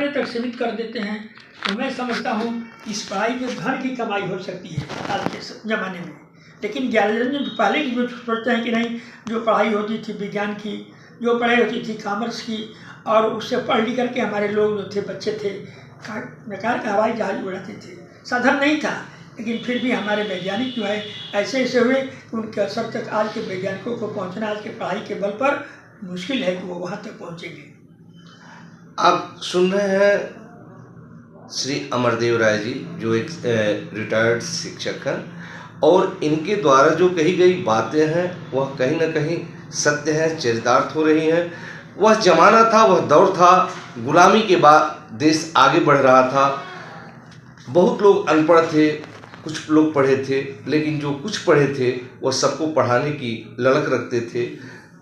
पढ़ने तक सीमित कर देते हैं। तो मैं समझता हूँ इस पढ़ाई में धन की कमाई हो सकती है आज के ज़माने में। लेकिन ग्यारहवीं पहले की जो सोचते हैं कि नहीं, जो पढ़ाई होती थी विज्ञान की, जो पढ़ाई होती थी कॉमर्स की, और उससे पढ़ लिख करके हमारे लोग जो थे, बच्चे थे, बेकार का हवाई जहाज उड़ाते थे। साधन नहीं था, लेकिन फिर भी हमारे वैज्ञानिक जो है ऐसे ऐसे हुए कि उनके असर तक आज के वैज्ञानिकों को पहुंचना आज के पढ़ाई के बल पर मुश्किल है कि वो वहाँ तक पहुँचेंगे। आप सुन रहे हैं श्री अमरदेव राय जी, जो एक रिटायर्ड शिक्षक हैं, और इनके द्वारा जो कही गई बातें हैं वह कहीं ना कहीं सत्य है, चरितार्थ हो रही हैं। वह जमाना था, वह दौर था, गुलामी के बाद देश आगे बढ़ रहा था। बहुत लोग अनपढ़ थे, कुछ लोग पढ़े थे, लेकिन जो कुछ पढ़े थे वह सबको पढ़ाने की ललक रखते थे।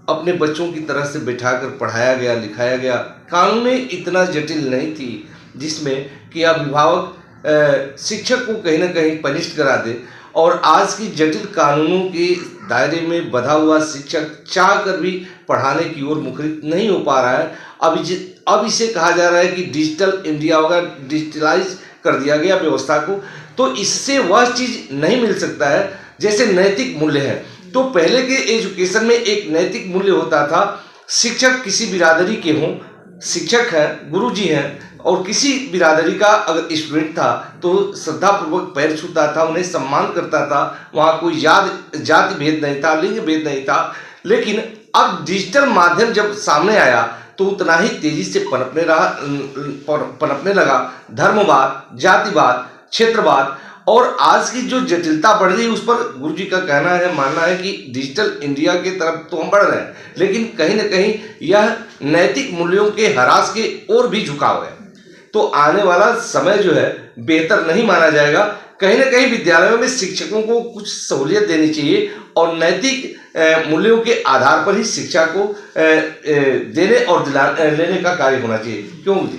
अपने बच्चों की तरह से बिठाकर पढ़ाया गया, लिखाया गया। कानूनें इतना जटिल नहीं थी जिसमें कि अभिभावक शिक्षक को कहीं ना कहीं पनिष्ट करा दे, और आज की जटिल कानूनों के दायरे में बंधा हुआ शिक्षक चाह कर भी पढ़ाने की ओर मुखरित नहीं हो पा रहा है। अब इसे कहा जा रहा है कि डिजिटल इंडिया होगा, डिजिटलाइज कर दिया गया व्यवस्था को। तो इससे वह चीज़ नहीं मिल सकता है जैसे नैतिक मूल्य है। तो पहले के एजुकेशन में एक नैतिक मूल्य होता था। शिक्षक किसी बिरादरी के हों, शिक्षक हैं, गुरुजी हैं, और किसी बिरादरी का अगर स्टूडेंट था तो श्रद्धापूर्वक पैर छूता था, उन्हें सम्मान करता था। वहाँ कोई जाति भेद नहीं था, लिंग भेद नहीं था। लेकिन अब डिजिटल माध्यम जब सामने आया तो उतना ही तेजी से पनपने लगा धर्मवाद, जातिवाद, क्षेत्रवाद। और आज की जो जटिलता बढ़ रही है उस पर गुरुजी का कहना है, मानना है कि डिजिटल इंडिया की तरफ तो हम बढ़ रहे हैं, लेकिन कहीं ना कहीं यह नैतिक मूल्यों के ह्रास के ओर भी झुकाव है। तो आने वाला समय जो है बेहतर नहीं माना जाएगा। कहीं ना कहीं विद्यालयों में शिक्षकों को कुछ सहूलियत देनी चाहिए और नैतिक मूल्यों के आधार पर ही शिक्षा को देने और लेने का कार्य होना चाहिए। क्यों जी?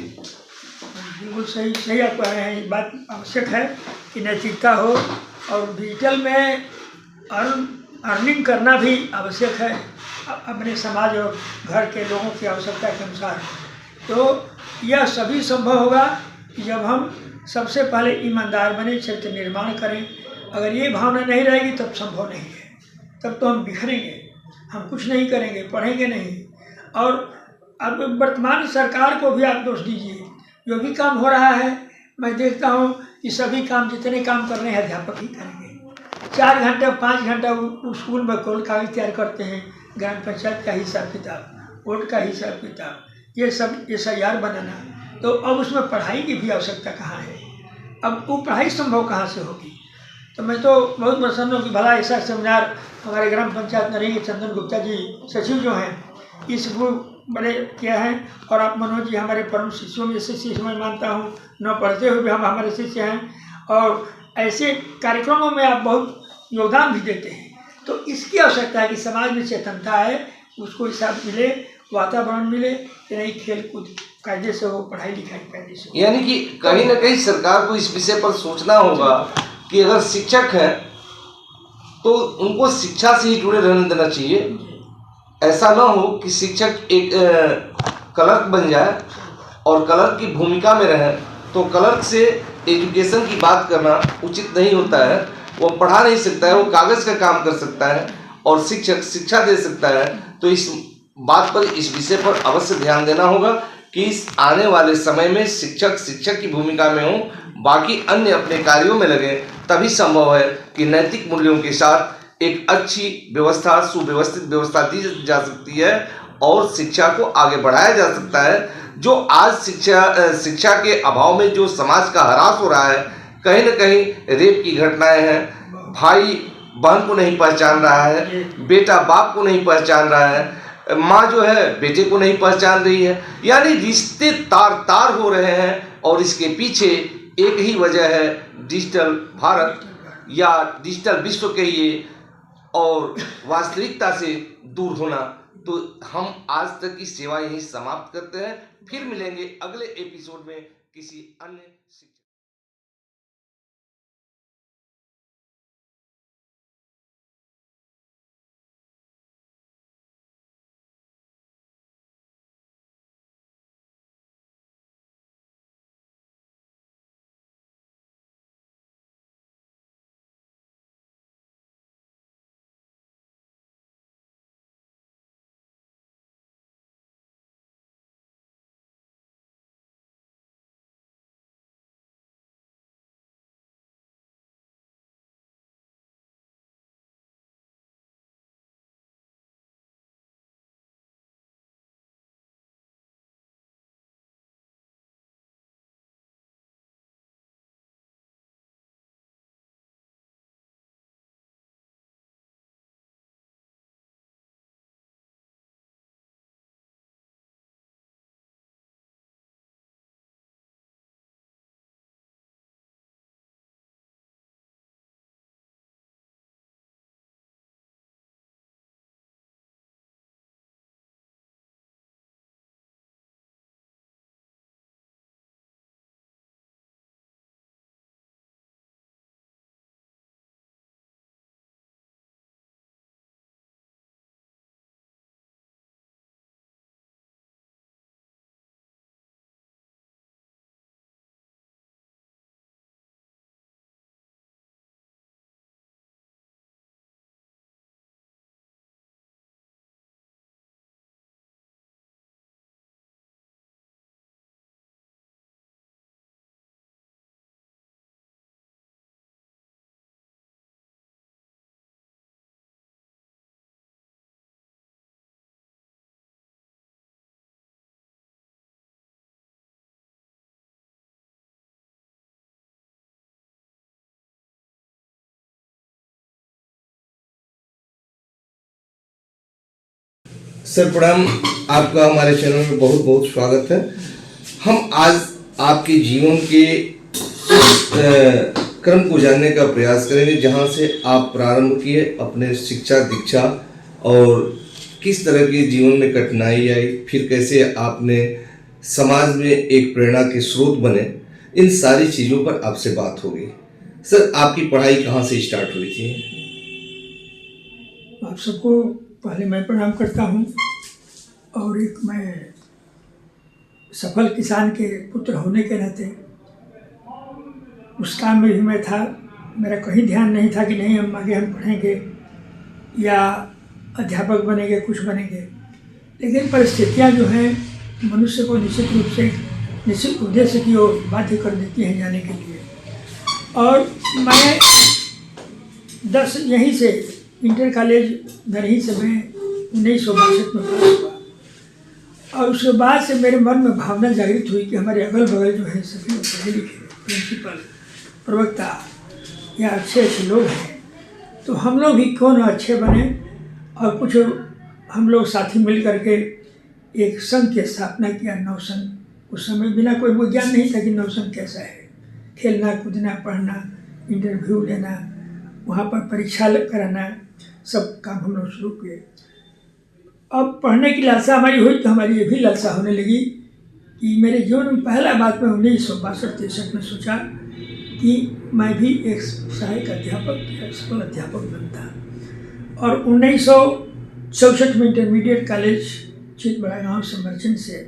बिल्कुल सही सही आप कह रहे हैं। ये बात आवश्यक है कि नैतिकता हो, और डिजिटल में अर्निंग करना भी आवश्यक है अपने समाज और घर के लोगों की आवश्यकता के अनुसार। तो यह सभी संभव होगा कि जब हम सबसे पहले ईमानदार बने, चरित्र निर्माण करें। अगर ये भावना नहीं रहेगी तब संभव नहीं है, तब तो हम बिखरेंगे, हम कुछ नहीं करेंगे, पढ़ेंगे नहीं। और अब वर्तमान सरकार को भी आप दोष दीजिए, जो भी काम हो रहा है मैं देखता हूँ कि सभी काम, जितने काम कर रहे हैं अध्यापक ही करेंगे। 4 घंटा 5 घंटा स्कूल में कोल कागज तैयार करते हैं, ग्राम पंचायत का हिसाब किताब, वोट का हिसाब किताब, ये सब SIR बनाना। तो अब उसमें पढ़ाई की भी आवश्यकता कहाँ है? अब वो पढ़ाई संभव कहाँ से होगी? तो मैं तो बहुत प्रसन्न हूँ कि भला ऐसा सेमिनार हमारे ग्राम पंचायत नरेंद्र चंदन गुप्ता जी सचिव जो हैं, इस ग्रुप बड़े किया है। और आप मनोज जी हमारे परम शिष्यों में से शिष्य मैं मानता हूँ, न पढ़ते हुए भी हम हमारे शिष्य हैं, और ऐसे कार्यक्रमों में आप बहुत योगदान भी देते हैं। तो इसकी आवश्यकता है कि समाज में चेतनता है, उसको हिसाब मिले, वातावरण मिले कि नहीं, खेल कूद कायदे से हो, पढ़ाई लिखाई कायदे से हो। यानी कि कहीं ना कहीं सरकार को इस विषय पर सोचना होगा कि अगर शिक्षक है तो उनको शिक्षा से ही जुड़े रहने देना चाहिए। ऐसा ना हो कि शिक्षक एक क्लर्क बन जाए और क्लर्क की भूमिका में रहे। तो क्लर्क से एजुकेशन की बात करना उचित नहीं होता है। वो पढ़ा नहीं सकता है, वो कागज़ का काम कर सकता है, और शिक्षक शिक्षा दे सकता है। तो इस बात पर, इस विषय पर अवश्य ध्यान देना होगा कि इस आने वाले समय में शिक्षक शिक्षक की भूमिका में हो, बाकी अन्य अपने कार्यों में लगे। तभी संभव है कि नैतिक मूल्यों के साथ एक अच्छी व्यवस्था, सुव्यवस्थित व्यवस्था दी जा सकती है और शिक्षा को आगे बढ़ाया जा सकता है। जो आज शिक्षा के अभाव में जो समाज का ह्रास हो रहा है, कहीं ना कहीं रेप की घटनाएं हैं, भाई बहन को नहीं पहचान रहा है, बेटा बाप को नहीं पहचान रहा है, माँ जो है बेटे को नहीं पहचान रही है, यानी रिश्ते तार तार हो रहे हैं। और इसके पीछे एक ही वजह है, डिजिटल भारत या डिजिटल विश्व कहिए, और वास्तविकता से दूर होना। तो हम आज तक की सेवा यहीं समाप्त करते हैं। फिर मिलेंगे अगले एपिसोड में किसी अन्य सर प्रणाम, आपका हमारे चैनल में बहुत बहुत स्वागत है। हम आज आपके जीवन के क्रम को जानने का प्रयास करेंगे, जहां से आप प्रारंभ किए अपने शिक्षा दीक्षा और किस तरह के जीवन में कठिनाई आई, फिर कैसे आपने समाज में एक प्रेरणा के स्रोत बने। इन सारी चीज़ों पर आपसे बात होगी। सर, आपकी पढ़ाई कहाँ से स्टार्ट हुई थी? आप सबको पहले मैं प्रणाम करता हूँ, और एक मैं सफल किसान के पुत्र होने के नाते उस काम में भी मैं था। मेरा कहीं ध्यान नहीं था कि नहीं हम आगे हम पढ़ेंगे या अध्यापक बनेंगे, कुछ बनेंगे। लेकिन परिस्थितियाँ जो हैं मनुष्य को निश्चित रूप से निश्चित उद्देश्य की ओर बाध्य कर देती हैं जाने के लिए। और मैं 10 यहीं से इंटर कॉलेज धरही से मैं 1962 में पास हुआ, और उसके बाद से मेरे मन में भावना जागृत हुई कि हमारे अगल बगल जो है सभी पढ़े लिखे प्रिंसिपल, प्रवक्ता या अच्छे अच्छे लोग हैं, तो हम लोग भी क्यों ना अच्छे बने। और कुछ हम लोग साथी मिल करके एक संघ की स्थापना किया, नवसंघ। उस समय बिना कोई विज्ञान नहीं था कि नवसंघ कैसा है। खेलना कूदना, पढ़ना, इंटरव्यू लेना, वहाँ पर परीक्षा कराना, सब काम हम लोग शुरू किए। अब पढ़ने की लालसा हमारी हुई तो हमारी ये भी लालसा होने लगी कि मेरे जीवन में पहला बात मैं 1962-63 में सोचा कि मैं भी एक सहायक अध्यापक या स्कूल अध्यापक बनता। और 1964 में इंटरमीडिएट कॉलेज चित बड़ा गाँव से मर्चेंट से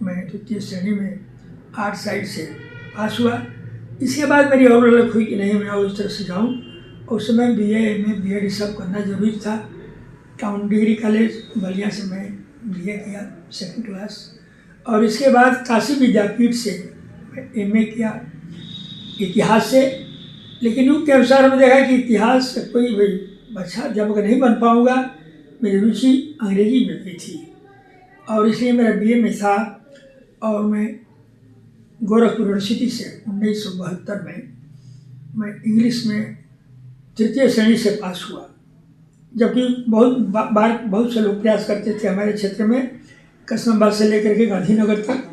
मैं 2वीं श्रेणी में आर्ट साइड से पास हुआ। इसके बाद मेरी और ललक हुई कि नहीं मैं और इस तरह से जाऊँ। उस समय BA MA BEd ये सब करना जरूरी था। टाउन डिग्री कॉलेज बलिया से मैं BA किया 2nd क्लास, और इसके बाद काशी विद्यापीठ से मैं MA किया इतिहास से। लेकिन उनके अनुसार हमने देखा कि इतिहास से कोई अच्छा अध्यापक नहीं बन पाऊँगा। मेरी रुचि अंग्रेजी में भी थी, और इसलिए मेरा BA में था। और मैं गोरखपुर यूनिवर्सिटी से 1972 में मैं इंग्लिश में 3वीं श्रेणी से पास हुआ। जबकि बहुत बार बहुत से लोग प्रयास करते थे हमारे क्षेत्र में, कसमाबाद से लेकर के गांधीनगर तक,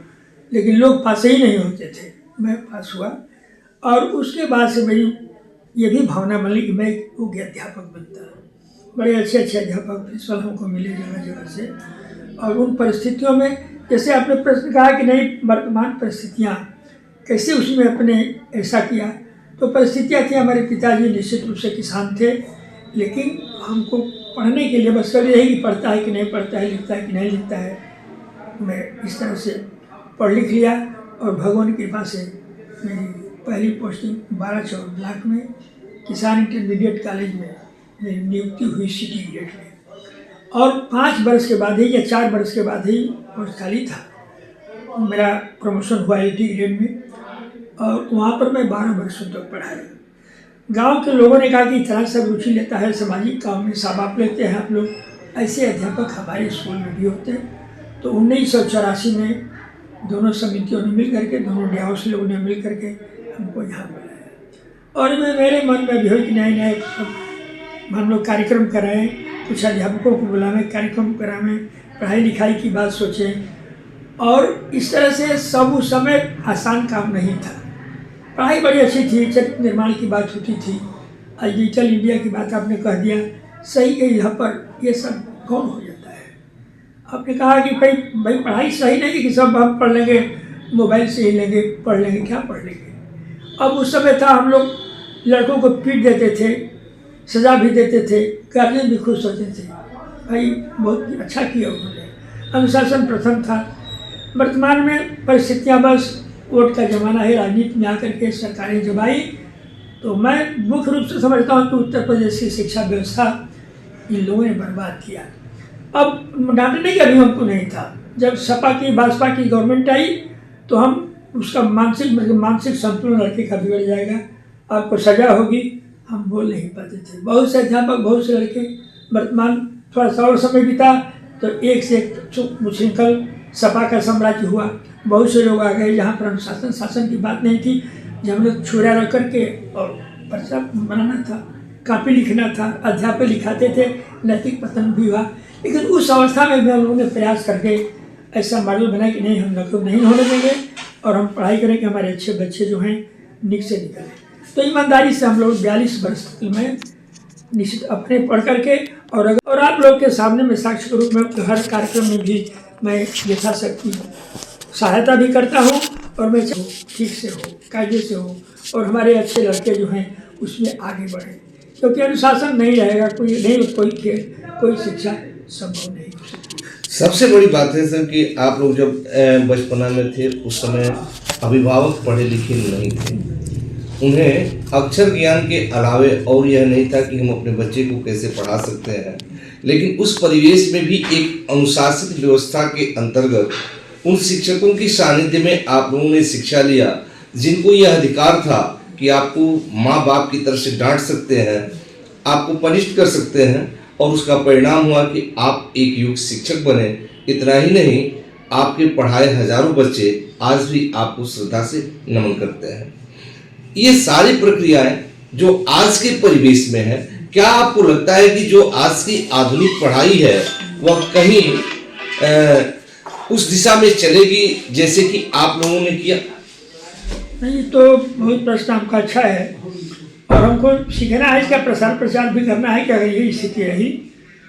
लेकिन लोग पास ही नहीं होते थे। मैं पास हुआ, और उसके बाद से मेरी ये भी भावना बनी कि मैं योग्य अध्यापक बनता। बड़े अच्छे अच्छे अध्यापक प्रिंसिपल हमको मिले जगह जगह से। और उन परिस्थितियों में, जैसे आपने प्रश्न कहा कि नहीं वर्तमान परिस्थितियाँ कैसे उसमें अपने ऐसा किया, तो परिस्थितियाँ थी हमारे पिताजी निश्चित रूप से किसान थे, लेकिन हमको पढ़ने के लिए बस कर यही कि पढ़ता है कि नहीं पढ़ता है, लिखता है कि नहीं लिखता है। मैं इस तरह से पढ़ लिख लिया, और भगवान की कृपा से मेरी पहली पोस्टिंग 12 ब्लॉक में किसान इंटरमीडिएट कॉलेज में मेरी नियुक्ति हुई सिटी ग्रेड में। और 5 वर्ष के बाद ही या 4 वर्ष के बाद ही पोस्ट खाली था, मेरा प्रमोशन हुआ 80 ग्रेड में, और वहाँ पर मैं 12 वर्षों तक पढ़ाया। गांव के लोगों ने कहा कि इतना सब रुचि लेता है सामाजिक काम में, सब आप लेते हैं आप लोग, ऐसे अध्यापक हमारे स्कूल में भी होते हैं। तो 1984 में दोनों समितियों ने मिल करके, दोनों डे हाउस लोगों ने मिल करके हमको यहाँ बुलाया। और मेरे मन में भी हो कि नहीं नहीं हम लोग कार्यक्रम कराएं, कुछ अध्यापकों को बुलाएं, कार्यक्रम कराएं, पढ़ाई लिखाई की बात सोचें। और इस तरह से सब उस समय आसान काम नहीं था। पढ़ाई बड़ी अच्छी थी, चरित्र निर्माण की बात होती थी, डिजिटल इंडिया की बात आपने कह दिया, सही है। यहाँ पर ये सब कौन हो जाता है। आपने कहा कि भाई पढ़ाई सही नहीं कि सब हम पढ़ लेंगे, मोबाइल से ही लेंगे, पढ़ लेंगे, क्या पढ़ लेंगे। अब उस समय था हम लोग लड़कों को पीट देते थे, सज़ा भी देते थे, गार्जियन भी खुश होते थे, भाई बहुत अच्छा किया उन्होंने। अनुशासन प्रथम था। वर्तमान में परिस्थितियाँ बस वोट का ज़माना है, राजनीति में आकर के सरकारें जब आई, तो मैं मुख्य रूप से समझता हूँ कि उत्तर प्रदेश की शिक्षा व्यवस्था इन लोगों ने बर्बाद किया। अब डांटने का भी हमको नहीं था। जब सपा की भाजपा की गवर्नमेंट आई तो हम उसका मानसिक संतुलन लड़के का बिगड़ जाएगा, आपको सजा होगी, हम बोल नहीं पाते थे। बहुत से अध्यापक, बहुत से लड़के, वर्तमान थोड़ा सा और समय बीता तो एक से एक मुश्किल सपा का साम्राज्य हुआ। बहुत से लोग आ गए जहाँ पर अनुशासन शासन की बात नहीं थी, जब हम लोग छुरा रख करके और पर्चा बनाना था, कॉपी लिखना था, अध्यापक लिखाते थे, नैतिक पतन भी हुआ। लेकिन उस अवस्था में भी हम लोगों ने प्रयास करके ऐसा मॉडल बना कि नहीं, हम नकल नहीं होने देंगे और हम पढ़ाई करें कि हमारे अच्छे बच्चे जो हैं निक से निकलें। तो ईमानदारी से हम लोग 42 वर्ष में निश्चित अपने पढ़ करके और आप लोग के सामने में साक्ष्य के रूप में हर कार्यक्रम में भी मैं यथाशक्ति सहायता भी करता हूँ और मैं ठीक से हो, कायदे से हो और हमारे अच्छे लड़के जो हैं उसमें आगे बढ़ें, क्योंकि अनुशासन नहीं रहेगा कोई खेल, कोई शिक्षा संभव नहीं हो सकती। सबसे बड़ी बात है सर कि आप लोग जब बचपना में थे उस समय अभिभावक पढ़े लिखे नहीं थे, उन्हें अक्षर ज्ञान के अलावे और यह नहीं था कि हम अपने बच्चे को कैसे पढ़ा सकते हैं, लेकिन उस परिवेश में भी एक अनुशासित व्यवस्था के अंतर्गत उन शिक्षकों की सानिध्य में आप लोगों ने शिक्षा लिया, जिनको यह अधिकार था कि आपको माँ बाप की तरफ से डांट सकते हैं, आपको पनिश कर सकते हैं, और उसका परिणाम हुआ कि आप एक योग्य शिक्षक बने। इतना ही नहीं, आपके पढ़ाए हजारों बच्चे आज भी आपको श्रद्धा से नमन करते हैं। ये सारी प्रक्रियाएं जो आज के परिवेश में है, क्या आपको लगता है कि जो आज की आधुनिक पढ़ाई है वह कहीं उस दिशा में चलेगी जैसे कि आप लोगों ने किया? नहीं, तो बहुत प्रश्न आपका अच्छा है और हमको सीखना है, इसका प्रसार प्रचार भी करना है कि अगर यही स्थिति रही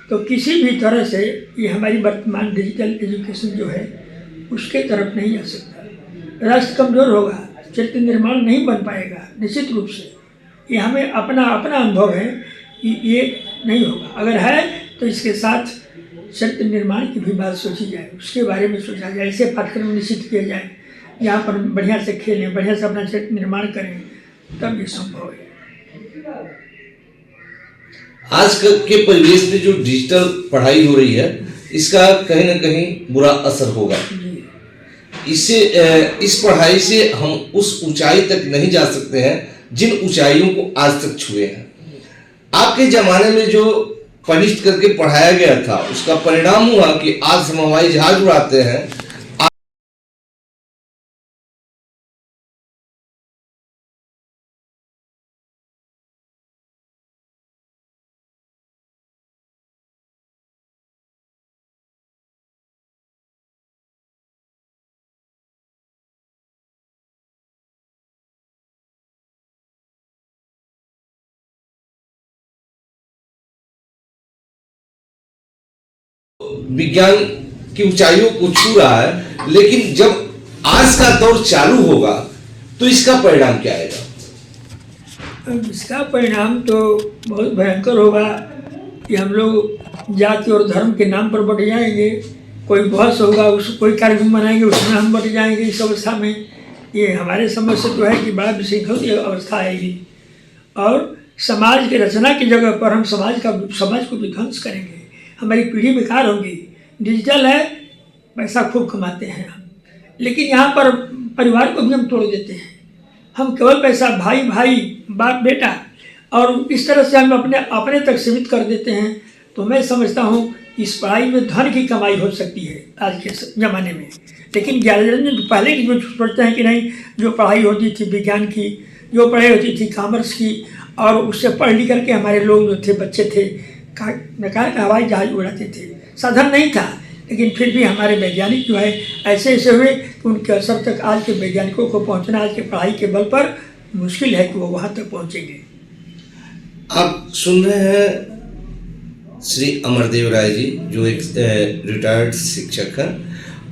तो किसी भी तरह से ये हमारी वर्तमान डिजिटल एजुकेशन जो है उसके तरफ नहीं जा सकता। राष्ट्र कमज़ोर होगा, चरित्र निर्माण नहीं बन पाएगा निश्चित रूप से। ये हमें अपना अनुभव है कि ये नहीं होगा। अगर है तो इसके साथ चरित्र निर्माण की भी बात सोची जाए, उसके बारे में सोचा जाए, ऐसे पाठ्यक्रम निश्चित किए जाए यहाँ पर बढ़िया से खेलें, बढ़िया से अपना चरित्र निर्माण करें, तब ये संभव है। आज के परिवेश में जो डिजिटल पढ़ाई हो रही है इसका कहीं ना कहीं बुरा असर होगा। इससे इस पढ़ाई से हम उस ऊंचाई तक नहीं जा सकते हैं जिन ऊंचाइयों को आज तक छुए हैं। आपके जमाने में जो पनिश करके पढ़ाया गया था उसका परिणाम हुआ कि आज हम हवाई जहाज उड़ाते हैं। विज्ञान की ऊंचाइयों को छू रहा है, लेकिन जब आज का दौर चालू होगा तो इसका परिणाम क्या आएगा? इसका परिणाम तो बहुत भयंकर होगा कि हम लोग जाति और धर्म के नाम पर बट जाएंगे। कोई बहस होगा, कोई कार्यक्रम बनाएंगे, उसमें हम बट जाएंगे। इस अवस्था में ये हमारे समझ से तो है कि बड़ा विशृंखल अवस्था आएगी और समाज की रचना की जगह पर हम समाज को विध्वंस करेंगे। हमारी पीढ़ी बेकार होगी। डिजिटल है, पैसा खूब कमाते हैं हम, लेकिन यहाँ पर परिवार को भी हम तोड़ देते हैं। हम केवल पैसा भाई भाई, बाप बेटा, और इस तरह से हम अपने तक सीमित कर देते हैं। तो मैं समझता हूँ इस पढ़ाई में धन की कमाई हो सकती है आज के ज़माने में, लेकिन पहले की जो सोचते हैं कि नहीं, जो पढ़ाई होती थी विज्ञान की, जो पढ़ाई होती थी कॉमर्स की, और उससे पढ़ लिख करके हमारे लोग जो थे, बच्चे थे, हवाई जहाज उड़ाते थे। साधन नहीं था, लेकिन फिर भी हमारे वैज्ञानिक जो है ऐसे हुए कि उनके असर तक आज के वैज्ञानिकों को पहुंचना आज के पढ़ाई के बल पर मुश्किल है कि वो वहां तक पहुंचेंगे। आप सुन रहे हैं श्री अमरदेव राय जी, जो एक रिटायर्ड शिक्षक हैं,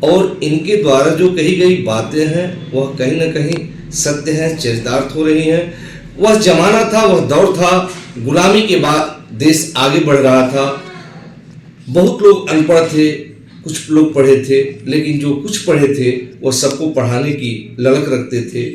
और इनके द्वारा जो कही गई बातें हैं वह कहीं ना कहीं सत्य है, चरितार्थ हो रही हैं। वह जमाना था, वह दौर था, गुलामी के बाद देश आगे बढ़ रहा था। बहुत लोग अनपढ़ थे, कुछ लोग पढ़े थे, लेकिन जो कुछ पढ़े थे वह सबको पढ़ाने की ललक रखते थे।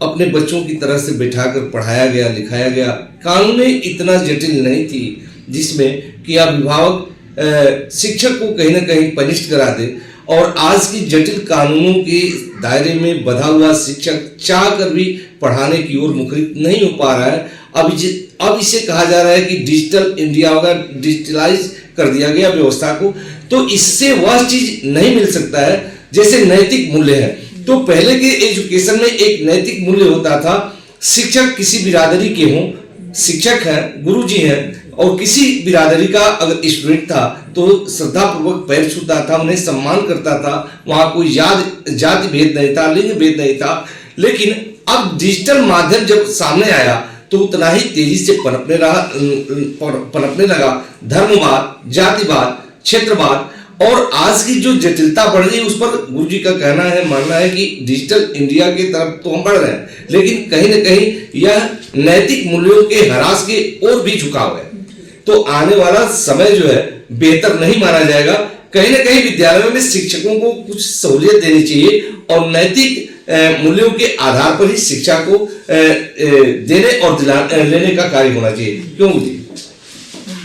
अपने बच्चों की तरह से बैठाकर पढ़ाया गया, लिखाया गया। कानूनें इतना जटिल नहीं थी जिसमें कि अभिभावक शिक्षक को कहीं ना कहीं पनिश करा दे, और आज की जटिल कानूनों के दायरे में बंधा हुआ शिक्षक चाह कर भी पढ़ाने की ओर मुखरित नहीं हो पा रहा है। अब इसे कहा जा रहा है कि डिजिटल इंडिया होगा, डिजिटलाइज कर दिया गया व्यवस्था को, तो इससे वह चीज नहीं मिल सकता है जैसे नैतिक मूल्य है। तो पहले के एजुकेशन में एक नैतिक मूल्य होता था। शिक्षक किसी बिरादरी के हों, शिक्षक हैं, गुरुजी हैं, और किसी बिरादरी का अगर स्टूडेंट था तो श्रद्धा पूर्वक पैर छूता था, उन्हें सम्मान करता था। वहां कोई जाति भेद नहीं था, लिंग भेद नहीं था। लेकिन अब डिजिटल माध्यम जब सामने आया तो उतना ही तेजी से पनपने लगा धर्मवाद, जातिवाद, क्षेत्रवाद। और आज की जो जटिलता बढ़ गई उस पर गुरु जी का मानना है कि डिजिटल इंडिया की तरफ तो हम बढ़ रहे हैं, लेकिन कहीं ना कहीं यह नैतिक मूल्यों के ह्रास के ओर भी झुकाव है। तो आने वाला समय जो है बेहतर नहीं माना जाएगा। कहीं ना कहीं विद्यालयों में शिक्षकों को कुछ सहूलियत देनी चाहिए और नैतिक मूल्यों के आधार पर ही शिक्षा को देने और लेने का कार्य होना चाहिए। क्यों जी?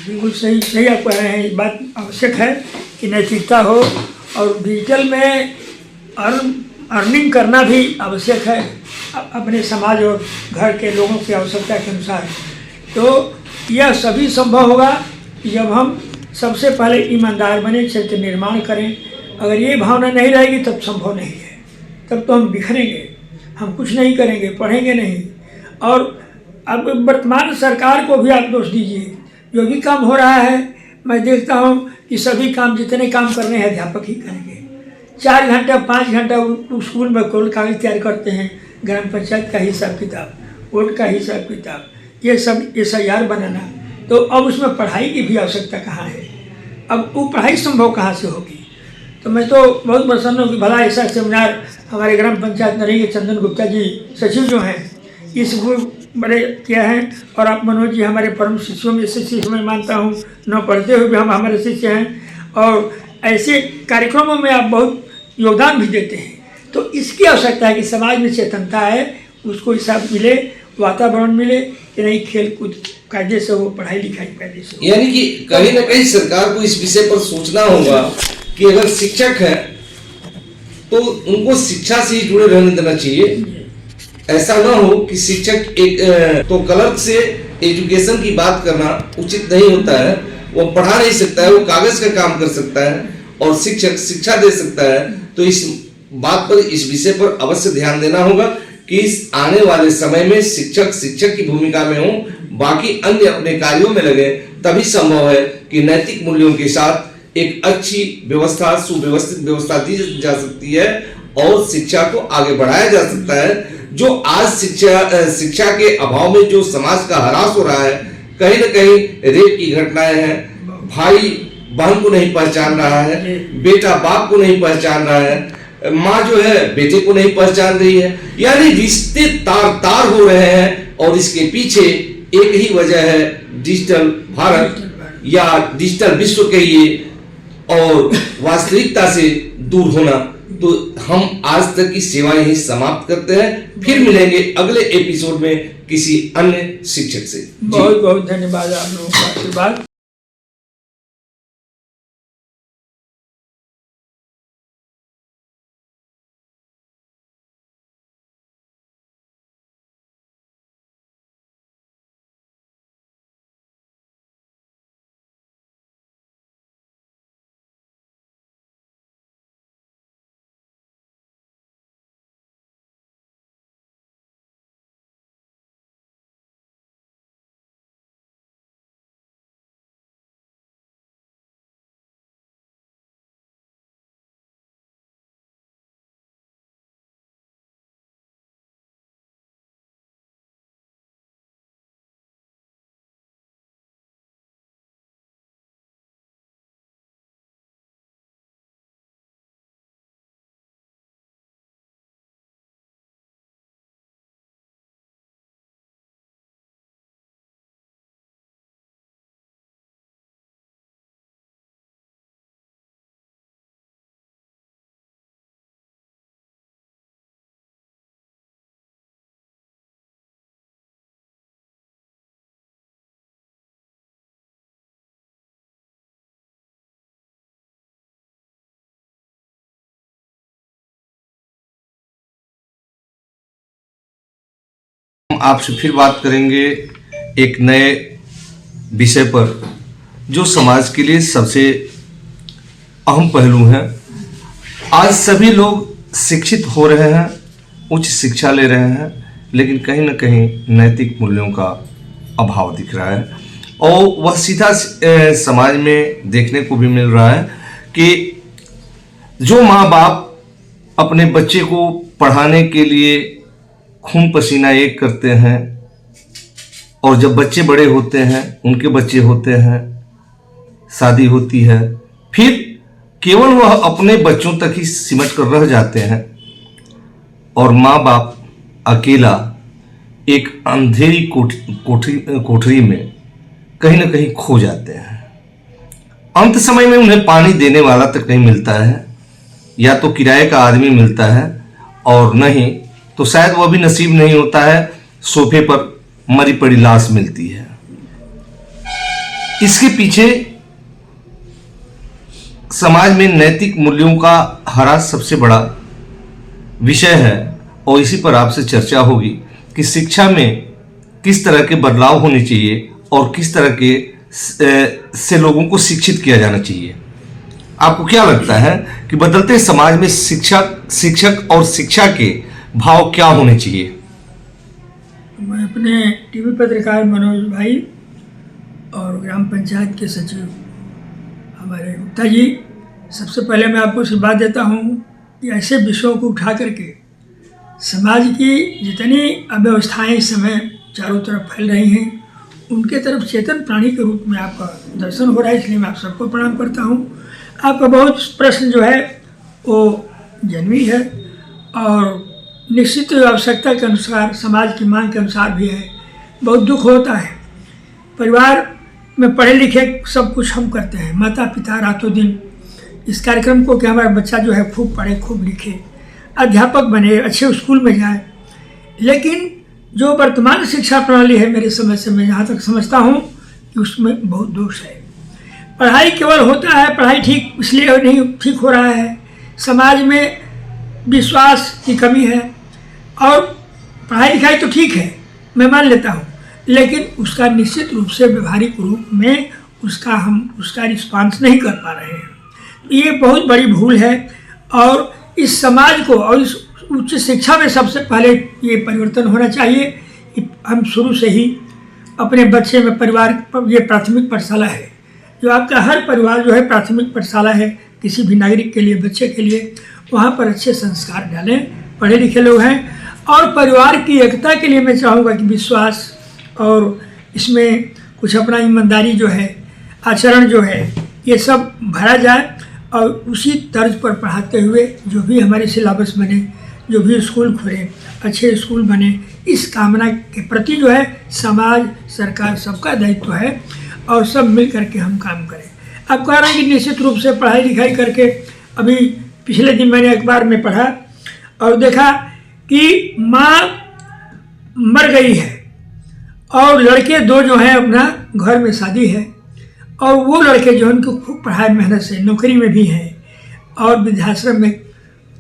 बिल्कुल सही आप कह रहे हैं। ये बात आवश्यक है कि नैतिकता हो और डिजिटल में अर्निंग करना भी आवश्यक है अपने समाज और घर के लोगों की आवश्यकता के अनुसार। तो यह सभी संभव होगा जब हम सबसे पहले ईमानदार बने, चरित्र निर्माण करें। अगर ये भावना नहीं रहेगी तब संभव नहीं है, तब तो हम बिखरेंगे, हम कुछ नहीं करेंगे, पढ़ेंगे नहीं। और अब वर्तमान सरकार को भी आप दोष दीजिए, जो भी काम हो रहा है मैं देखता हूँ कि सभी काम जितने काम करने हैं अध्यापक ही करेंगे। 4 घंटा 5 घंटा स्कूल में कोल कागज तैयार करते हैं, ग्राम पंचायत का हिसाब किताब, वोट का हिसाब किताब, ये सब SIR बनाना। तो अब उसमें पढ़ाई की भी आवश्यकता कहाँ है? अब वो पढ़ाई संभव कहाँ से होगी? तो मैं तो बहुत प्रसन्न हूँ कि भला ऐसा सेमिनार हमारे ग्राम पंचायत नरेंगे चंदन गुप्ता जी सचिव जो हैं इस बड़े किया है। और आप मनोज जी हमारे परम शिष्यों में से शिष्य मैं मानता हूँ, न पढ़ते हुए भी हम हमारे शिष्य हैं और ऐसे कार्यक्रमों में आप बहुत योगदान भी देते हैं। तो इसकी आवश्यकता है कि समाज में चेतनता है, उसको हिसाब मिले, वातावरण मिले कि नहीं खेल कूद कायदे से हो, पढ़ाई लिखाई कायदे से हो। यानी कि कहीं ना कहीं सरकार को इस विषय पर सोचना होगा कि अगर शिक्षक है तो उनको शिक्षा से ही जुड़े रहने देना चाहिए। ऐसा ना हो कि शिक्षक एक तो क्लर्क से एजुकेशन की बात करना उचित नहीं होता है। वो पढ़ा नहीं सकता है, वो कागज का काम कर सकता है और शिक्षक शिक्षा दे सकता है। तो इस बात पर, इस विषय पर अवश्य ध्यान देना होगा कि इस आने वाले समय में शिक्षक की भूमिका में हो, बाकी अन्य अपने कार्यों में लगे। तभी संभव है कि नैतिक मूल्यों के साथ एक अच्छी व्यवस्था, सुव्यवस्थित व्यवस्था दी जा सकती है और शिक्षा को आगे बढ़ाया जा सकता है। जो आज शिक्षा के अभाव में जो समाज का ह्रास हो रहा है, कहीं ना कहीं रेप की घटनाएं हैं, भाई बहन को नहीं पहचान रहा है, बेटा बाप को नहीं पहचान रहा है, माँ जो है बेटे को नहीं पहचान रही है, यानी रिश्ते तार हो रहे हैं। और इसके पीछे एक ही वजह है, डिजिटल भारत या डिजिटल विश्व कहिए और वास्तविकता से दूर होना। तो हम आज तक की सेवा यही समाप्त करते हैं, फिर मिलेंगे अगले एपिसोड में किसी अन्य शिक्षक से। बहुत बहुत धन्यवाद आप लोगों का आशीर्वाद। आपसे फिर बात करेंगे एक नए विषय पर जो समाज के लिए सबसे अहम पहलू है। आज सभी लोग शिक्षित हो रहे हैं, उच्च शिक्षा ले रहे हैं, लेकिन कहीं ना कहीं नैतिक मूल्यों का अभाव दिख रहा है। और वह सीधा समाज में देखने को भी मिल रहा है कि जो माँ बाप अपने बच्चे को पढ़ाने के लिए खून पसीना एक करते हैं और जब बच्चे बड़े होते हैं, उनके बच्चे होते हैं, शादी होती है, फिर केवल वह अपने बच्चों तक ही सिमट कर रह जाते हैं और माँ बाप अकेला एक अंधेरी कोठरी में कहीं ना कहीं खो जाते हैं। अंत समय में उन्हें पानी देने वाला तक नहीं मिलता है, या तो किराए का आदमी मिलता है और नहीं तो शायद वह भी नसीब नहीं होता है, सोफे पर मरी पड़ी लाश मिलती है। इसके पीछे समाज में नैतिक मूल्यों का ह्रास सबसे बड़ा विषय है और इसी पर आपसे चर्चा होगी कि शिक्षा में किस तरह के बदलाव होने चाहिए और किस तरह के से लोगों को शिक्षित किया जाना चाहिए। आपको क्या लगता है कि बदलते समाज में शिक्षक और शिक्षा के भाव क्या होने चाहिए? मैं अपने टीवी पत्रकार मनोज भाई और ग्राम पंचायत के सचिव हमारे गुप्ता जी, सबसे पहले मैं आपको आशीर्वाद देता हूँ कि ऐसे विषयों को उठा करके समाज की जितनी अव्यवस्थाएं इस समय चारों तरफ फैल रही हैं, उनके तरफ चेतन प्राणी के रूप में आपका दर्शन हो रहा है, इसलिए मैं आप सबको प्रणाम करता हूँ। आपका बहुत प्रश्न जो है वो जनवी है और निश्चित आवश्यकता के अनुसार, समाज की मांग के अनुसार भी है। बहुत दुख होता है, परिवार में पढ़े लिखे सब कुछ हम करते हैं, माता पिता रातों दिन इस कार्यक्रम को कि हमारा बच्चा जो है खूब पढ़े, खूब लिखे, अध्यापक बने, अच्छे स्कूल में जाए। लेकिन जो वर्तमान शिक्षा प्रणाली है, मेरे समझ से मैं जहाँ तक समझता हूँ कि उसमें बहुत दोष है। पढ़ाई केवल होता है, पढ़ाई ठीक इसलिए नहीं ठीक हो रहा है, समाज में विश्वास की कमी है। और पढ़ाई लिखाई तो ठीक है, मैं मान लेता हूँ, लेकिन उसका निश्चित रूप से व्यवहारिक रूप में उसका रिस्पांस नहीं कर पा रहे हैं। ये बहुत बड़ी भूल है और इस समाज को और इस उच्च शिक्षा में सबसे पहले ये परिवर्तन होना चाहिए कि हम शुरू से ही अपने बच्चे में परिवार, ये प्राथमिक पाठशाला है, जो आपका हर परिवार जो है प्राथमिक पाठशाला है किसी भी नागरिक के लिए, बच्चे के लिए, वहाँ पर अच्छे संस्कार डालें, पढ़े लिखे लोग हैं। और परिवार की एकता के लिए मैं चाहूँगा कि विश्वास और इसमें कुछ अपना ईमानदारी जो है, आचरण जो है, ये सब भरा जाए और उसी तर्ज पर पढ़ाते हुए जो भी हमारे सिलेबस बने, जो भी स्कूल खुले, अच्छे स्कूल बने, इस कामना के प्रति जो है समाज, सरकार सबका दायित्व है और सब मिल करके हम काम करें। अब कह रहे हैं कि निश्चित रूप से पढ़ाई लिखाई करके, अभी पिछले दिन मैंने अखबार में पढ़ा और देखा कि माँ मर गई है और लड़के दो जो हैं अपना घर में शादी है और वो लड़के जो उनको खूब पढ़ाई मेहनत से नौकरी में भी हैं और वृद्धाश्रम में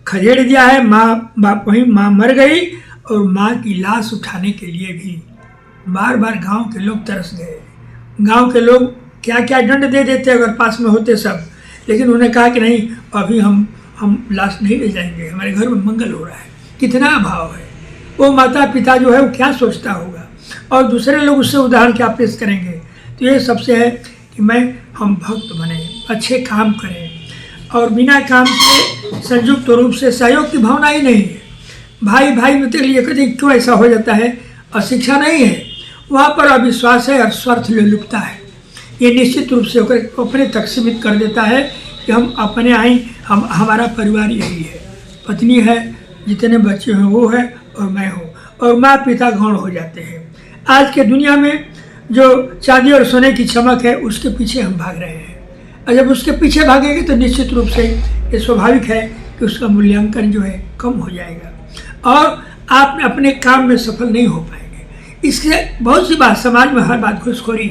खदेड़ दिया है। माँ बाप वहीं माँ मर गई और माँ की लाश उठाने के लिए भी बार बार गांव के लोग तरस गए। गांव के लोग क्या क्या दंड दे देते अगर पास में होते सब, लेकिन उन्होंने कहा कि नहीं, अभी हम लाश नहीं ले जाएंगे, हमारे घर में मंगल हो रहा है। कितना अभाव है, वो माता पिता जो है वो क्या सोचता होगा और दूसरे लोग उससे उदाहरण क्या पेश करेंगे। तो ये सबसे है कि हम भक्त बने, अच्छे काम करें और बिना काम के संयुक्त रूप से सहयोग की भावना ही नहीं है। भाई भाई में तो लिए कभी क्यों ऐसा हो जाता है, अशिक्षा नहीं है, वहाँ पर अविश्वास है और स्वार्थ लोलुपता है। ये निश्चित रूप से अपने तक सीमित कर देता है कि हम अपने हमारा परिवार यही है, पत्नी है, जितने बच्चे हैं वो है और मैं हूँ, और माँ पिता गौण हो जाते हैं। आज के दुनिया में जो चांदी और सोने की चमक है उसके पीछे हम भाग रहे हैं, और जब उसके पीछे भागेंगे तो निश्चित रूप से ये स्वाभाविक है कि उसका मूल्यांकन जो है कम हो जाएगा और आप अपने काम में सफल नहीं हो पाएंगे। इससे बहुत सी बात, समाज में हर बात घूसखोरी,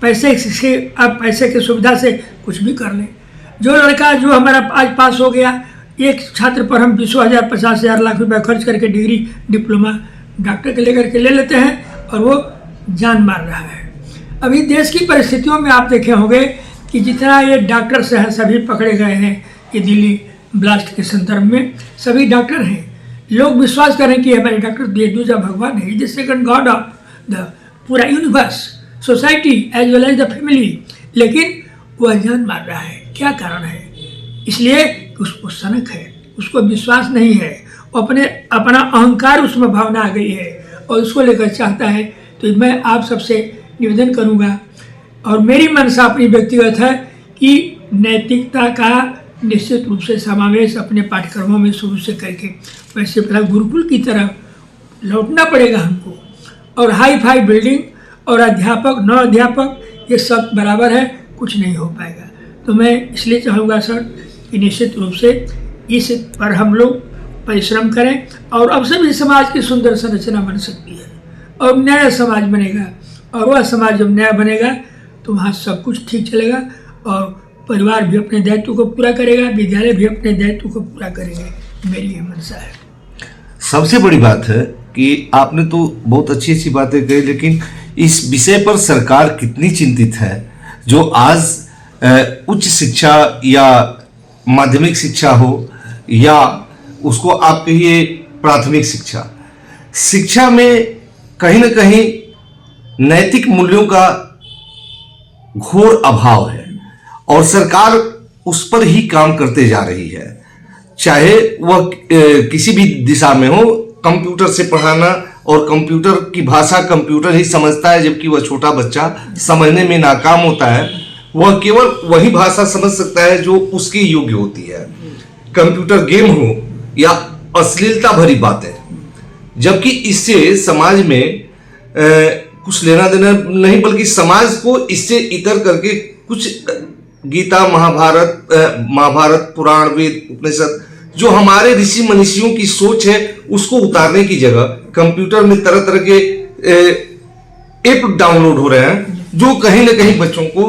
पैसे से, आप पैसे की सुविधा से कुछ भी कर लें। जो लड़का जो हमारा आज पास हो गया, एक छात्र पर हम 20,000 50,000 लाख रुपए खर्च करके डिग्री, डिप्लोमा, डॉक्टर के लेकर के ले लेते हैं और वो जान मार रहा है। अभी देश की परिस्थितियों में आप देखे होंगे कि जितना ये डॉक्टर से हैं सभी पकड़े गए हैं, ये दिल्ली ब्लास्ट के संदर्भ में सभी डॉक्टर हैं। लोग विश्वास करें कि हमारे डॉक्टर दूजा भगवान है, the second god of the पूरा universe, society as well as the family, लेकिन वह जान मार रहा है। क्या कारण है? इसलिए उसको सनक है, उसको विश्वास नहीं है, अपना अहंकार उसमें भावना आ गई है और उसको लेकर चाहता है। तो मैं आप सबसे निवेदन करूंगा और मेरी मनसा अपनी व्यक्तिगत है कि नैतिकता का निश्चित रूप से समावेश अपने पाठ्यक्रमों में शुरू से करके वैसे पहला गुरुकुल की तरफ लौटना पड़ेगा हमको। और हाई फाई बिल्डिंग और अध्यापक नौ अध्यापक ये सब बराबर है, कुछ नहीं हो पाएगा। तो मैं इसलिए चाहूँगा सर कि निश्चित रूप से इस पर हम लोग परिश्रम करें और अब से भी समाज की सुंदर संरचना बन सकती है और नया समाज बनेगा। और वह समाज जब नया बनेगा तो वहाँ सब कुछ ठीक चलेगा और परिवार भी अपने दायित्व को पूरा करेगा, विद्यालय भी अपने दायित्व को पूरा करेंगे। मेरी ये मंशा है। सबसे बड़ी बात है कि आपने तो बहुत अच्छी अच्छी बातें कही, लेकिन इस विषय पर सरकार कितनी चिंतित है जो आज उच्च शिक्षा या माध्यमिक शिक्षा हो या उसको आप कहिए प्राथमिक शिक्षा में कहीं ना कहीं नैतिक मूल्यों का घोर अभाव है और सरकार उस पर ही काम करते जा रही है, चाहे वह किसी भी दिशा में हो। कंप्यूटर से पढ़ाना और कंप्यूटर की भाषा कंप्यूटर ही समझता है, जबकि वह छोटा बच्चा समझने में नाकाम होता है। वह केवल वही भाषा समझ सकता है जो उसके योग्य होती है। कंप्यूटर गेम हो या अश्लीलता भरी बातें, जबकि इससे समाज में कुछ लेना देना नहीं, बल्कि समाज को इससे इतर करके कुछ गीता महाभारत पुराण वेद उपनिषद जो हमारे ऋषि मनीषियों की सोच है उसको उतारने की जगह कंप्यूटर में तरह तरह के ऐप डाउनलोड हो रहे हैं जो कहीं ना कहीं बच्चों को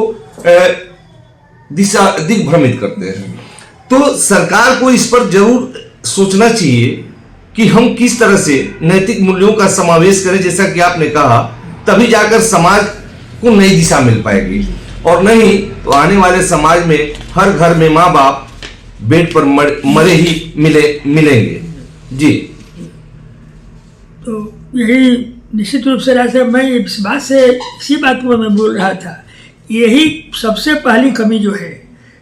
दिग्भ्रमित करते हैं। तो सरकार को इस पर जरूर सोचना चाहिए कि हम किस तरह से नैतिक मूल्यों का समावेश करें, जैसा कि आपने कहा, तभी जाकर समाज को नई दिशा मिल पाएगी। और नहीं तो आने वाले समाज में हर घर में माँ बाप बेड पर मरे ही मिलेंगे। जी, तो यही निश्चित रूप से राजा मैं इस बात से इसी बात को मैं बोल रहा था। यही सबसे पहली कमी जो है,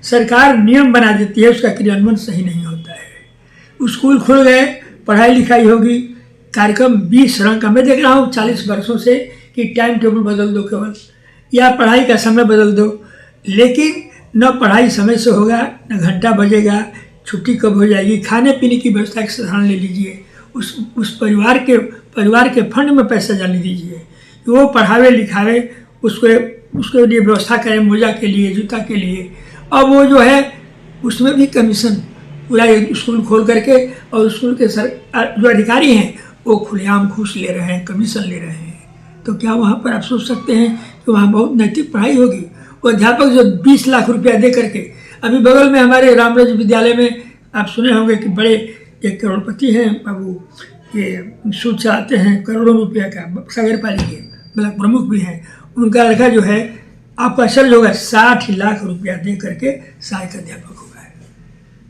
सरकार नियम बना देती है, उसका क्रियान्वयन सही नहीं होता है। स्कूल खुल गए, पढ़ाई लिखाई होगी, कार्यक्रम 20 रंग का मैं देख रहा हूँ 40 वर्षों से कि टाइम टेबल बदल दो केवल, या पढ़ाई का समय बदल दो, लेकिन न पढ़ाई समय से होगा, न घंटा बजेगा, छुट्टी कब हो जाएगी। खाने पीने की व्यवस्था एक साधारण ले लीजिए, उस परिवार के फंड में पैसा डाल दीजिए कि वो पढ़ावे लिखावे, उसके लिए व्यवस्था करें, मोजा के लिए, जूता के लिए। अब वो जो है उसमें भी कमीशन पूरा स्कूल खोल करके, और स्कूल के जो अधिकारी हैं वो खुलेआम घूस ले रहे हैं, कमीशन ले रहे हैं। तो क्या वहाँ पर आप सोच सकते हैं कि वहाँ बहुत नैतिक पढ़ाई होगी? वो अध्यापक जो 20 लाख रुपया दे करके, अभी बगल में हमारे रामराज विद्यालय में आप सुने होंगे कि बड़े एक करोड़पति हैं बाबू, ये सूद चलाते हैं करोड़ों रुपया का, सागर पाली के ब्लॉक प्रमुख भी हैं। उनका लड़का जो है आपका चल होगा 60 लाख रुपया दे करके सहायक अध्यापक होगा।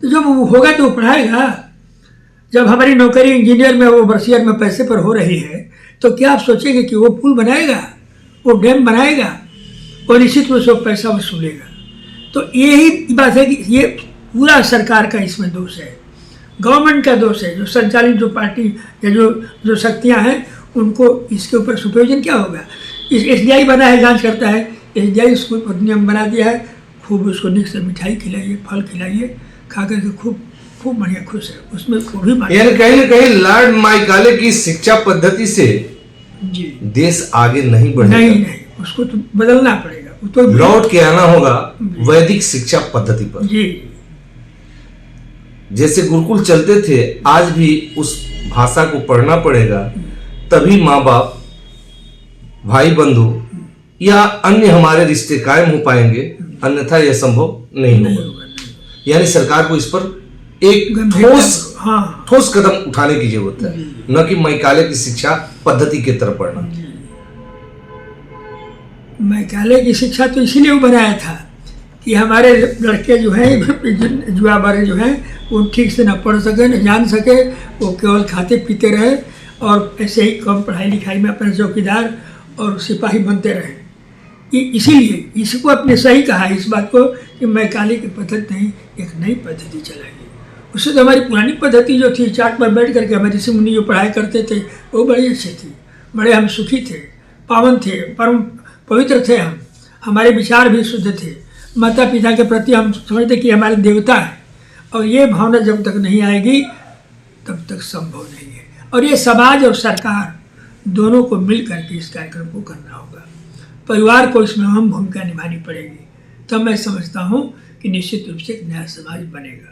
तो जब वो होगा तो वो पढ़ाएगा। जब हमारी नौकरी इंजीनियर में, वो बरसियर में पैसे पर हो रही है, तो क्या आप सोचेंगे कि वो पुल बनाएगा, वो डैम बनाएगा, और निश्चित रूप से वो पैसा वसूलेगा? तो यही बात है कि ये पूरा सरकार का इसमें दोष है, गवर्नमेंट का दोष है। जो संचालित जो पार्टी या जो शक्तियाँ हैं उनको इसके ऊपर सुपरविजन क्या होगा? SDI बना है, जांच करता है, SDI स्कूल पर नियम बना दिया है, खूब उसको निक से मिठाई खिलाइए, फल खिलाइए, खा करके खूब बढ़िया खुश है, उसमें वो भी यानी कहीं ना कहीं लॉर्ड माइकाले की शिक्षा पद्धति से जी देश आगे नहीं बढ़ेगा। नहीं, उसको तो बदलना पड़ेगा, वो तो लौट के आना होगा वैदिक शिक्षा पद्धति पर। जी, जैसे गुरुकुल चलते थे, आज भी उस भाषा को पढ़ना पड़ेगा, तभी माँ बाप, भाई बंधु या अन्य हमारे रिश्ते कायम हो पाएंगे, अन्यथा यह संभव नहीं होगा। यानी सरकार को इस पर एक ठोस कदम उठाने की जरूरत है, न कि मैकाले की शिक्षा पद्धति की तरफ बढ़ना। मैकाले की शिक्षा तो इसीलिए वो बनाया था कि हमारे लड़के जो हैं, जुआ बारे जो हैं, वो ठीक से न पढ़ सके, न जान सके, वो केवल खाते पीते रहे और ऐसे ही कम पढ़ाई लिखाई में अपने चौकीदार और सिपाही बनते रहे। इसीलिए इसको अपने सही कहा है इस बात को कि मैकाले की पद्धति नहीं, एक नई पद्धति चलाएगी। उससे तो हमारी पुरानी पद्धति जो थी, चाट पर बैठ करके हमारे ऋषि मुनि जो पढ़ाई करते थे वो बड़ी अच्छी थी, बड़े हम सुखी थे, पावन थे, परम पवित्र थे हम, हमारे विचार भी शुद्ध थे, माता पिता के प्रति हम समझते कि हमारे देवता है। और ये भावना जब तक नहीं आएगी तब तक संभव नहीं है। और ये समाज और सरकार दोनों को मिल करके इस कार्यक्रम को करना होगा, परिवार को इसमें अहम भूमिका निभानी पड़ेगी। तब मैं समझता हूँ कि निश्चित रूप से एक नया समाज बनेगा।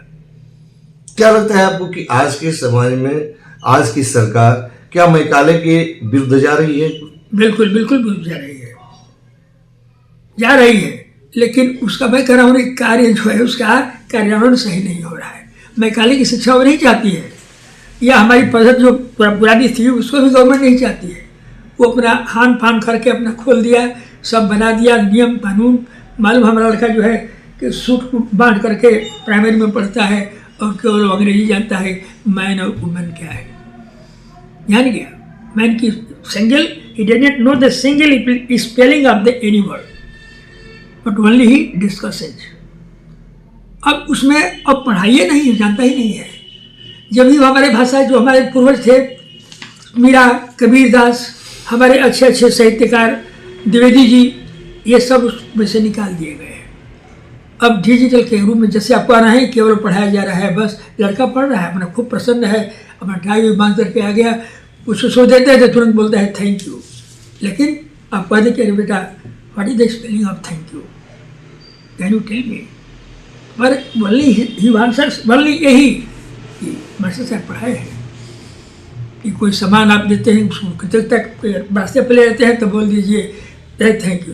क्या लगता है आपको कि आज के समाज में आज की सरकार क्या मैकाले के विरुद्ध जा रही है? बिल्कुल बिल्कुल विरुद्ध जा रही है, लेकिन उसका मैं कह रहा हूँ कार्य जो है उसका कार्यान्वयन सही नहीं हो रहा है। मैकाले की शिक्षा वो नहीं चाहती है, या हमारी पद्धति जो पुरानी थी उसको भी गवर्नमेंट नहीं चाहती है। वो अपना हान फान करके अपना खोल दिया, सब बना दिया, नियम कानून। मालूम हमारा लड़का जो है कि सूट बांध करके प्राइमरी में पढ़ता है और केवल अंग्रेजी जानता है। मैन और वुमेन क्या है जान गया, मैन की single, he did not know the single spelling of the any word but only he discusses. अब उसमें अब पढ़ाई नहीं, जानता ही नहीं है। जब भी हमारे भाषा जो हमारे पूर्वज थे, मीरा, कबीर दास, हमारे अच्छे अच्छे साहित्यकार द्विवेदी जी, ये सब उसमें से निकाल दिए गए हैं। अब डिजिटल के रूप में जैसे आपको आना है केवल पढ़ाया जा रहा है, बस लड़का पढ़ रहा है, अपना खूब प्रसन्न है, अपना टाई भी बांध करके आ गया, कुछ सो देते हैं तो तुरंत बोलता है थैंक यू। लेकिन आप कह दें कि अरे बेटा what is the spelling of thank you, can you tell me? पर बोलनी ही आंसर बोलनी यही कि मास्टर साहब पढ़ाए हैं कि कोई सामान आप देते हैं उसको कृतज्ञता तक रास्ते पर ले जाते हैं तो बोल दीजिए थैंक यू।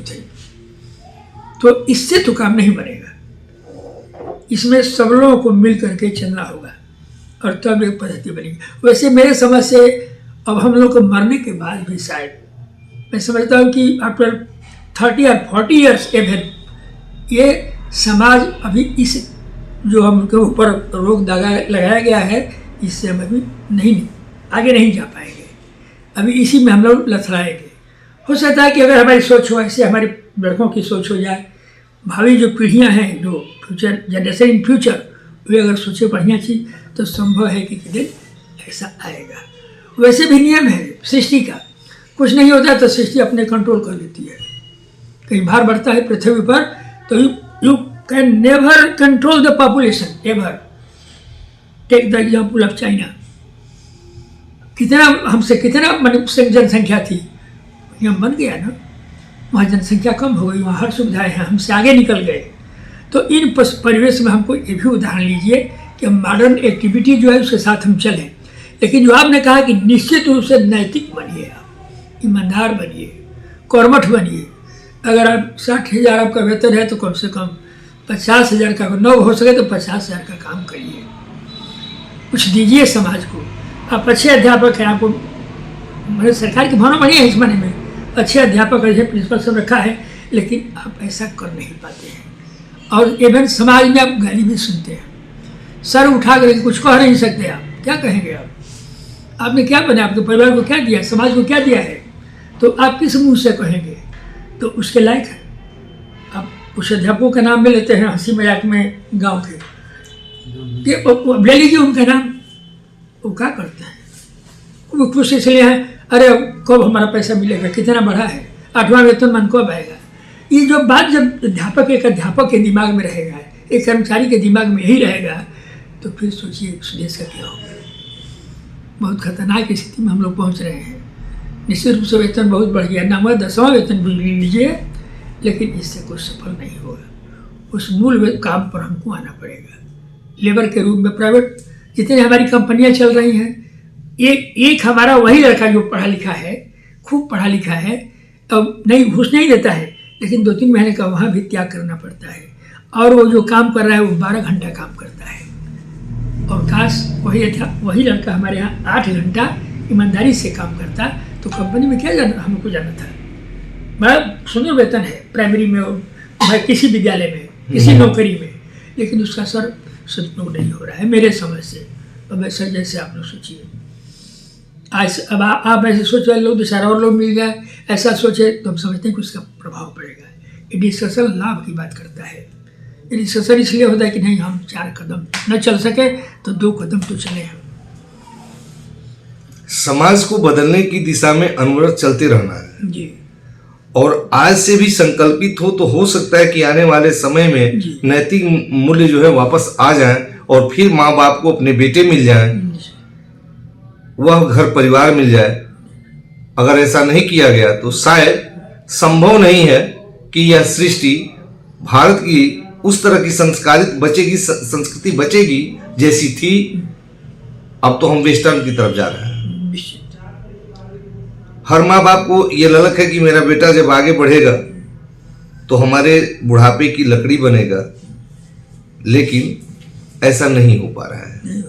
तो इससे तो काम नहीं बनेगा, इसमें सब लोगों को मिल करके चलना होगा और तब एक पद्धति बनेगी। वैसे मेरे समझ से अब हम लोग को मरने के बाद भी शायद मैं समझता हूँ कि आफ्टर 30 और 40 ईयर्स एवन ये समाज अभी इस जो हमके ऊपर रोक दागा लगाया गया है इससे हम अभी नहीं आगे नहीं जा पाएंगे, अभी इसी में हम लोग लथड़ाएंगे। हो सकता है कि अगर हमारी सोच हो ऐसे हमारे लड़कों की सोच हो जाए, भावी जो पीढ़ियां हैं जो फ्यूचर जनरेशन इन फ्यूचर वे अगर सोचे बढ़िया चीज़ तो संभव है कि दिन ऐसा आएगा। वैसे भी नियम है सृष्टि का, कुछ नहीं होता तो सृष्टि अपने कंट्रोल कर लेती है। कहीं भार बढ़ता है पृथ्वी पर तो you can never control the population ever. Take the example of China, कितना हमसे कितना जनसंख्या थी, यहाँ बन गया ना, वहाँ जनसंख्या कम हो गई, वहाँ हर सुविधाएं हैं, हमसे आगे निकल गए। तो इन परिवेश में हमको ये भी उदाहरण लीजिए कि मॉडर्न एक्टिविटी जो है उसके साथ हम चलें, लेकिन जो आपने कहा कि निश्चित रूप से नैतिक बनिए, आप ईमानदार बनिए, कर्मठ बनिए। अगर आप 60,000 आपका वेतन है तो कम से कम 50,000 का, 9 हो सके तो 50,000 का काम करिए, कुछ दीजिए समाज को। आप अच्छे अध्यापक हैं, आपको मेरे सरकार की भावना बढ़िया है इस माने में, अच्छे अध्यापक अच्छे प्रिंसिपल सब रखा है, लेकिन आप ऐसा कर नहीं पाते हैं। और इवन समाज में आप गाली भी सुनते हैं, सर उठा कर कुछ कह नहीं सकते। आप क्या कहेंगे? आपने क्या बना, आपके परिवार को क्या दिया, समाज को क्या दिया है, तो आप किस मुँह से कहेंगे? तो उसके लायक है। आप कुछ अध्यापकों का नाम भी लेते हैं हंसी मजाक में गाँव के, अब ले लीजिए उनका नाम, वो क्या करते हैं? वो खुश इसलिए हैं, अरे कब हमारा पैसा मिलेगा, कितना बढ़ा है, 8वां वेतनमान कब आएगा। ये जो बात जब एक अध्यापक के दिमाग में रहेगा, एक कर्मचारी के दिमाग में यही रहेगा, तो फिर सोचिए उस देश का क्या होगा। बहुत खतरनाक स्थिति में हम लोग पहुंच रहे हैं। निश्चित रूप से वेतन बहुत बढ़ गया, 9वां 10वां वेतन भी लीजिए, लेकिन इससे कुछ सफल नहीं होगा। उस मूल काम पर हमको आना पड़ेगा। लेबर के रूप में प्राइवेट जितने हमारी कंपनियां चल रही हैं, एक हमारा वही लड़का जो पढ़ा लिखा है, खूब पढ़ा लिखा है, अब नहीं घूस नहीं देता है, लेकिन 2-3 महीने का वहाँ भी त्याग करना पड़ता है। और वो जो काम कर रहा है वो 12 घंटा काम करता है। और काश वही लड़का हमारे यहाँ 8 घंटा ईमानदारी से काम करता तो कंपनी में क्या जाना, हमको जाना था। बड़ा सुंदर वेतन है प्राइमरी में और किसी विद्यालय में, किसी नौकरी में, लेकिन उसका सदुपयोग नहीं हो रहा है मेरे समझ से। अब ऐसा जैसे आप लोग सोचिए, आज अब आप ऐसे सोच रहे लोग, बेचारा और लोग मिल जाए, ऐसा सोचे तो हम समझते हैं कि उसका प्रभाव पड़ेगा। ये डिस्कशन लाभ की बात करता है। ये डिस्कशन इसलिए होता है कि नहीं हम 4 कदम न चल सके तो 2 कदम तो चले हम। समाज को बदलने की दिशा में अनवरत चलते रहना है जी। और आज से भी संकल्पित हो तो हो सकता है कि आने वाले समय में जी। नैतिक मूल्य जो है वापस आ जाएं और फिर माँ बाप को अपने बेटे मिल जाएं, वह घर परिवार मिल जाए। अगर ऐसा नहीं किया गया तो शायद संभव नहीं है कि यह सृष्टि भारत की उस तरह की संस्कारित बचेगी, संस्कृति बचेगी जैसी थी। अब तो हम वेस्टर्न की तरफ जा रहे हैं। हर माँ बाप को यह ललक है कि मेरा बेटा जब आगे बढ़ेगा तो हमारे बुढ़ापे की लकड़ी बनेगा, लेकिन ऐसा नहीं हो पा रहा है।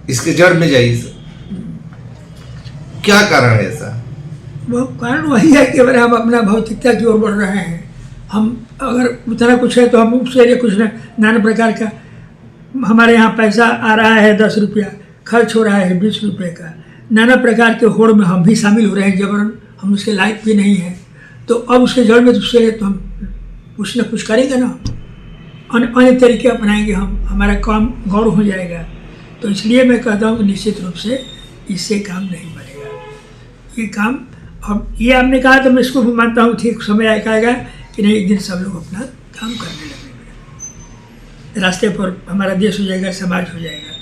इसके जड़ में जाइए सर, क्या कारण है ऐसा? वो कारण वही है कि अगर हम अपना भौतिकता की ओर बढ़ रहे हैं, हम अगर उतना कुछ है तो हम उसके लिए कुछ नाना प्रकार का, हमारे यहाँ पैसा आ रहा है 10 रुपया, खर्च हो रहा है 20 रुपये का, नाना प्रकार के होड़ में हम भी शामिल हो रहे हैं जबरन, हम उसके लायक भी नहीं हैं। तो अब उसके जड़ में उसके लिए तो हम कुछ न कुछ करेंगे ना, अन्य तरीके अपनाएंगे हम, हमारा काम गौर हो जाएगा। तो इसलिए मैं कहता हूँ कि निश्चित रूप से इससे काम नहीं बनेगा। ये काम, अब ये आपने कहा तो मैं इसको भी मानता हूँ, ठीक समय आएगा कि नहीं एक दिन सब लोग अपना काम करने लगेंगे, रास्ते पर हमारा देश हो जाएगा, समाज हो जाएगा।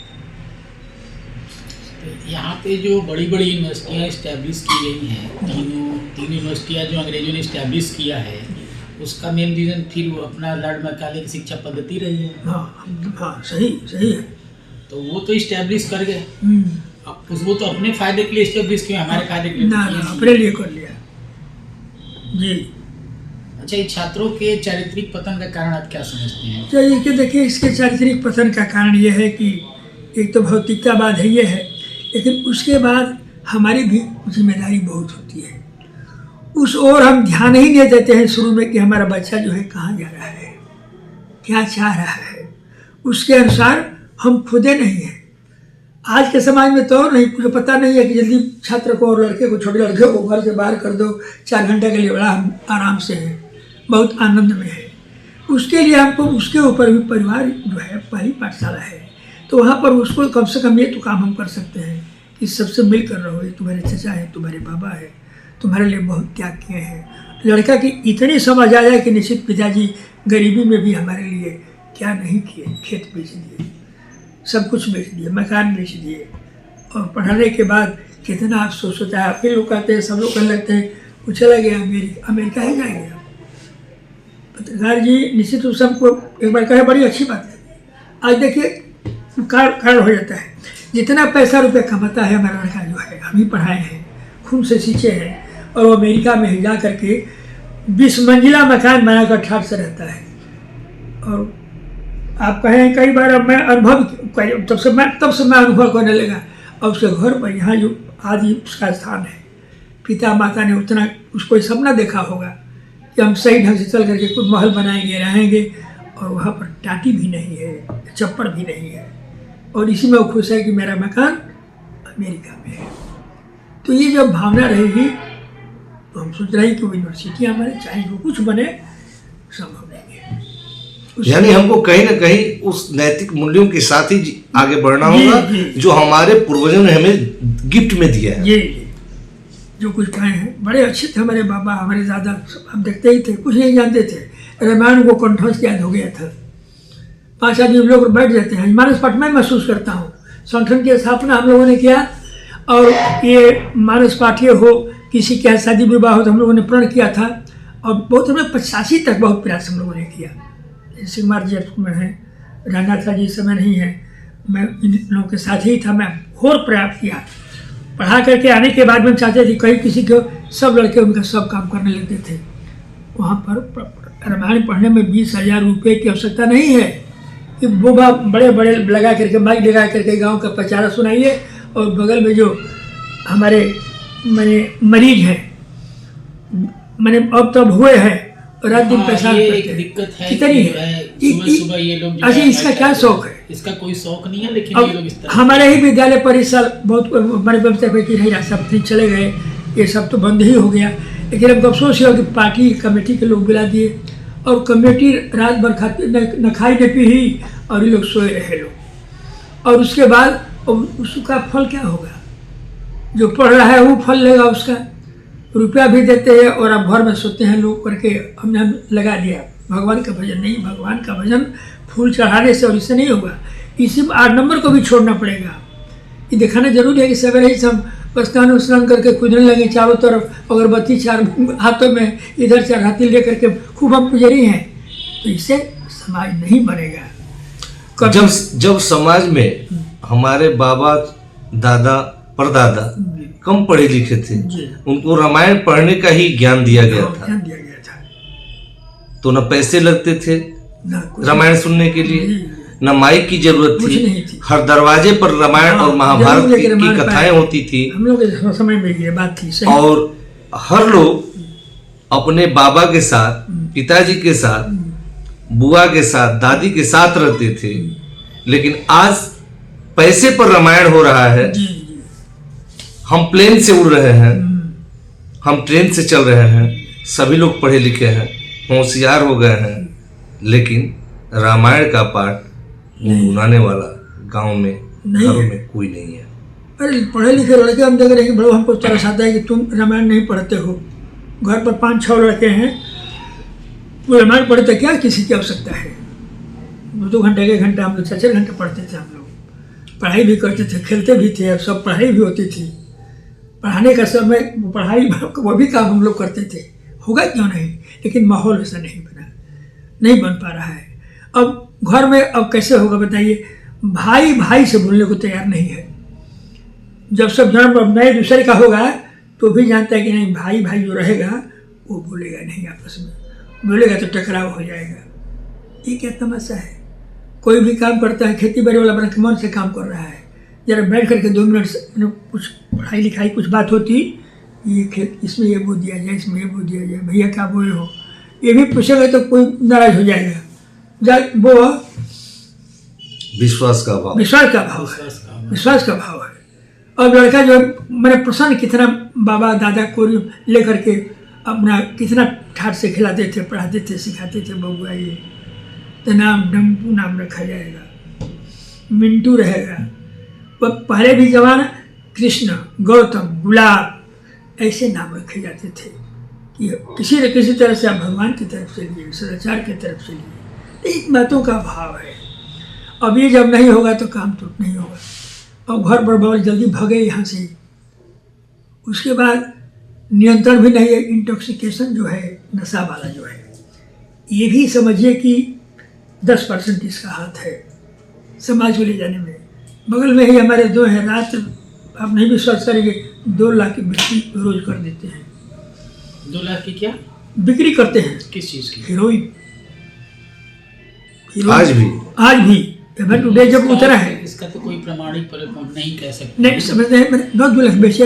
यहाँ पे जो बड़ी बड़ी यूनिवर्सिटियाँ इस्टेब्लिश की गई हैं, तीन यूनिवर्सिटियाँ जो अंग्रेजों ने इस्टेब्लिश किया है, उसका मेन रीज़न फिर वो अपना लॉर्ड मैकाले की शिक्षा पद्धति रही है। हाँ सही है। तो वो तो इस्टेब्लिश कर गए, अब वो तो अपने फायदे के लिए इस्टेब्लिश किया, हमारे फायदे के लिए ना अपने लिए कर लिया जी। अच्छा, ये छात्रों के चारित्रिक पतन का कारण आप क्या समझते हैं? तो देखिए, इसके चारित्रिक पतन का कारण ये है कि एक तो भौतिकतावाद है, ये है, लेकिन उसके बाद हमारी भी जिम्मेदारी बहुत होती है। उस ओर हम ध्यान ही नहीं देते हैं शुरू में कि हमारा बच्चा जो है कहाँ जा रहा है, क्या चाह रहा है, उसके अनुसार हम खुदे नहीं हैं। आज के समाज में तो नहीं, कुछ पता नहीं है कि जल्दी छात्र को और लड़के को, छोटे लड़के को घर से बाहर कर दो, 4 घंटे के लिए बड़ा आराम से है, बहुत आनंद में है। उसके लिए हमको उसके ऊपर भी परिवार जो है पहली पाठशाला है, तो वहाँ पर उसको कम से कम ये तो काम हम कर सकते हैं कि सबसे मिल कर रहो, ये तुम्हारे चचा है, तुम्हारे बाबा है, तुम्हारे लिए बहुत त्याग किए हैं। लड़का की इतनी समझ आ जाए कि निश्चित पिताजी गरीबी में भी हमारे लिए क्या नहीं किए, खेत बेच दिए, सब कुछ बेच दिए, मकान बेच दिए, और पढ़ाने के बाद कितना अफसोस होता है। फिर लोग कहते हैं, सब लोग कहने लगते हैं वो चला गया अमेरिका ही जाएंगे। पत्रकार जी निश्चित रूप से हमको एक बार कहे, बड़ी अच्छी बात है। आज देखिए कारण हो जाता है, जितना पैसा रुपया कमाता है हमारा लड़का जो है, हम ही पढ़ाए हैं, खून से सींचे हैं, और वो अमेरिका में जा करके 20 मंजिला मकान बनाकर ठाट से रहता है। और आप कहें कई बार अब मैं अनुभव, तब से मैं अनुभव करने लगा, और उसके घर पर यहाँ जो आदि उसका स्थान है, पिता माता ने उतना उसको सपना देखा होगा कि हम सही ढंग से चल करके कुछ महल बनाएंगे, रहेंगे, और वहाँ पर टाटी भी नहीं है, चप्पड़ भी नहीं है, और इसी में वो खुश है कि मेरा मकान अमेरिका में है। तो ये जब भावना रहेगी तो हम सोच रहे हैं कि वो यूनिवर्सिटी हमारे चाहे जो कुछ बने संभव नहीं है। यानी हमको कहीं ना कहीं उस नैतिक मूल्यों के साथ ही आगे बढ़ना होगा जो हमारे पूर्वजों ने हमें गिफ्ट में दिया है। ये जो कुछ कहे हैं, बड़े अच्छे थे हमारे बाबा, हमारे दादा, हम देखते ही थे, कुछ नहीं जानते थे, रामायण को कंठस्थ याद हो गया था। 5 आदमी हम लोग बैठ जाते हैं। मानस पाठ में महसूस करता हूँ, संगठन की स्थापना हम लोगों ने किया, और ये मानस पाठ ये हो, किसी के शादी विवाह हो तो हम लोगों ने प्रण किया था, और बहुत हमने 85 तक बहुत प्रयास हम लोगों ने किया। सिंह कुमार जी में है, रंगनाथ जी इस समय नहीं है, मैं इन लोगों के साथ ही था। मैं घोर प्रयास किया, पढ़ा करके आने के बाद में चाहते थे कहीं किसी को, सब लड़के उनका सब काम करने लगते थे। वहाँ पर रामायण पढ़ने में 20,000 रुपये की आवश्यकता नहीं है कि वो बड़े बड़े लगा करके माइक लगा करके गांव का प्रचार सुनाइए, और बगल में जो हमारे मरीज हैं, अब तब हुए हैं, रात दिन पैसा दिक्कत है कितनी है। सुबह ये लोग अच्छा, इसका क्या शौक है? इसका कोई शौक नहीं है, लेकिन ये लोग इस तरह हमारे ही विद्यालय पर इस साल बहुत हमारे व्यवस्था पे कि नहीं, सब चले गए, ये सब तो बंद ही हो गया। लेकिन अब अफसोस हुआ कि पार्टी कमेटी के लोग बुला दिए और कमेटी रात भर खाती न खाई न पी ही और ये लोग सोए रहे लोग। और उसके बाद उसका फल क्या होगा? जो पढ़ रहा है वो फल लेगा, उसका रुपया भी देते हैं और अब घर में सोते हैं लोग करके हमने लगा दिया। भगवान का भजन नहीं, भगवान का भजन फूल चढ़ाने से और इससे नहीं होगा, इसी 8 नंबर को भी छोड़ना पड़ेगा। ये दिखाना जरूरी है कि सवेरे ही सब स्नान स्नान करके कूदने लगे चारों तरफ, अगरबत्ती 4 हाथों में, इधर 4 हाथी लेकर के खूब हम पुजारी हैं, तो इससे समाज नहीं बनेगा। जब समाज में हमारे बाबा दादा परदादा कम पढ़े लिखे थे, उनको रामायण पढ़ने का ही ज्ञान दिया गया था, तो न पैसे लगते थे रामायण सुनने के लिए, न माइक की जरूरत थी, हर दरवाजे पर रामायण और महाभारत की कथाएं होती थी। हम लोग के समय में ये बात थी सही। और हर लोग अपने बाबा के साथ, पिताजी के साथ, बुआ के साथ, दादी के साथ रहते थे। लेकिन आज पैसे पर रामायण हो रहा है। हम प्लेन से उड़ रहे हैं, हम ट्रेन से चल रहे हैं, सभी लोग पढ़े लिखे हैं, होशियार हो गए हैं, लेकिन रामायण का पाठ गुनगुनाने वाला गांव में, घरों में कोई नहीं है। अरे पढ़े लिखे लड़के हम देख रहे हैं कि बड़ो हमको तरस आता है कि तुम रामायण नहीं पढ़ते हो। घर पर 5-6 लड़के हैं, वो रामायण पढ़ते क्या किसी की आवश्यकता है? 2 घंटे 1 घंटा हम लोग 4 घंटे पढ़ते थे। हम लोग पढ़ाई भी करते थे, खेलते भी थे, सब पढ़ाई भी होती थी। पढ़ाने का समय पढ़ाई वो भी काम हम लोग करते थे, होगा क्यों नहीं? लेकिन माहौल ऐसा नहीं बना, नहीं बन पा रहा है। अब घर में अब कैसे होगा बताइए? भाई भाई से बोलने को तैयार नहीं है। जब सब जन्म अब नए दूसरे का होगा तो भी जानता है कि नहीं, भाई भाई जो रहेगा वो बोलेगा नहीं, आपस में बोलेगा तो टकराव हो जाएगा। ये क्या तमाशा है? कोई भी काम करता है, खेती बाड़ी वाला अपने मन से काम कर रहा है, जरा बैठ करके 2 मिनट से कुछ पढ़ाई लिखाई कुछ बात होती, ये खेत इसमें ये बो दिया जाए, इसमें ये बो दिया जाए, भैया क्या बोले हो, ये भी पूछेगा तो कोई नाराज हो जाएगा। वो विश्वास का भाव, विश्वास का भाव है। और लड़का जो मैंने प्रसन्न कितना बाबा दादा को लेकर के अपना कितना ठाट से खिलाते थे, पढ़ाते थे, सिखाते थे। बबुआ ये तो नाम डम्पू नाम रखा जाएगा, मिंटू रहेगा। वह पहले भी जमाना कृष्ण, गौतम, गुलाब ऐसे नाम रखे जाते थे कि किसी न किसी तरह से आप भगवान की तरफ चलिए, सदाचार की तरफ चलिए। इन बातों का भाव है। अब ये जब नहीं होगा तो काम तो नहीं होगा। अब घर पर बहुत जल्दी भगे यहाँ से। उसके बाद नियंत्रण भी नहीं है। इंटॉक्सिकेशन जो है, नशा वाला जो है, ये भी समझिए कि 10% इसका हाथ है समाज को ले जाने में। बगल में ही हमारे 2 हैं, रात आप नहीं विश्वास करेंगे 2 लाख की बिक्री रोज कर देते हैं। 2 लाख की क्या बिक्री करते हैं? किस चीज़ की? हीरोइन। आज भी टुडे जब उतरा है। इसका तो कोई प्रमाणिक नहीं कह सकते। नहीं समझते हैं। मैंने 2 लाख बेचे,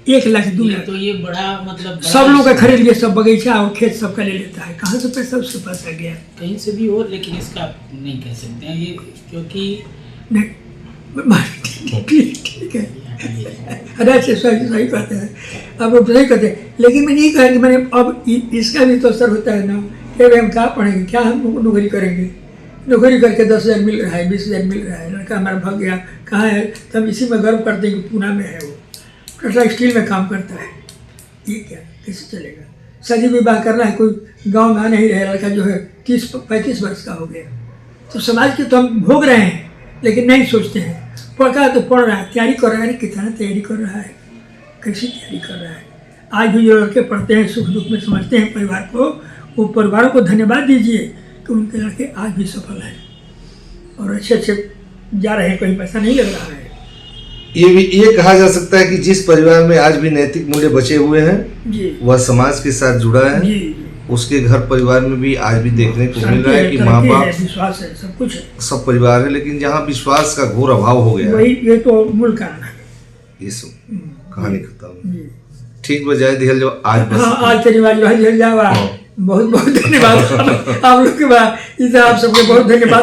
1 लाख 2 लाख तो ये बड़ा मतलब सब लोग का खरीद लिया, सब बगीचा और खेत सबका ले लेता है। कहाँ से पैसा उसके पास आ गया? कहीं से भी हो, लेकिन इसका नहीं कह सकते हैं ये, क्योंकि नहीं ठीक है। अरे सही कहते हैं, अब वो सही कहते हैं। लेकिन मैंने ये कहा कि मैंने अब इसका भी तो असर होता है ना कि हम क्या पढ़ेंगे, क्या हम नौकरी करेंगे। नौकरी करके 10,000 मिल रहा है, 20,000 मिल रहा है, लड़का हमारा भाग गया कहाँ है, तब इसी में गर्व करते हैं कि पूना में है, वो टाटा स्टील में काम करता है। ये क्या कैसे चलेगा? शादी विवाह करना है, कोई गाँव में नहीं रहे, लड़का जो है 30-35 वर्ष का हो गया। तो समाज के तो हम भोग रहे हैं, लेकिन नहीं सोचते हैं। पढ़ा तो पढ़ रहा है, तैयारी कर रहा है, कितना तैयारी कर रहा है, कैसी तैयारी कर रहा है। आज भी जो लड़के पढ़ते हैं, सुख दुख में समझते हैं परिवार को, वो परिवारों को धन्यवाद दीजिए कि उनके लड़के आज भी सफल हैं और अच्छे जा रहे हैं, कहीं पैसा नहीं लग रहा है। ये कहा जा सकता है कि जिस परिवार में आज भी नैतिक मूल्य बचे हुए हैं, वह समाज के साथ जुड़ा है। उसके घर परिवार में भी आज भी देखने को मिल रहा है कि माँ बाप, विश्वास है, सब कुछ है, सब परिवार है। लेकिन जहाँ विश्वास का घोर अभाव हो गया, वही ये तो मूल कारण है। ये सब कहानी खत्म। ठीक बजाय दिहल जो आज बस आज धन्यवाद बहुत बहुत धन्यवाद आप लोग के बाद, आप सबके बहुत धन्यवाद।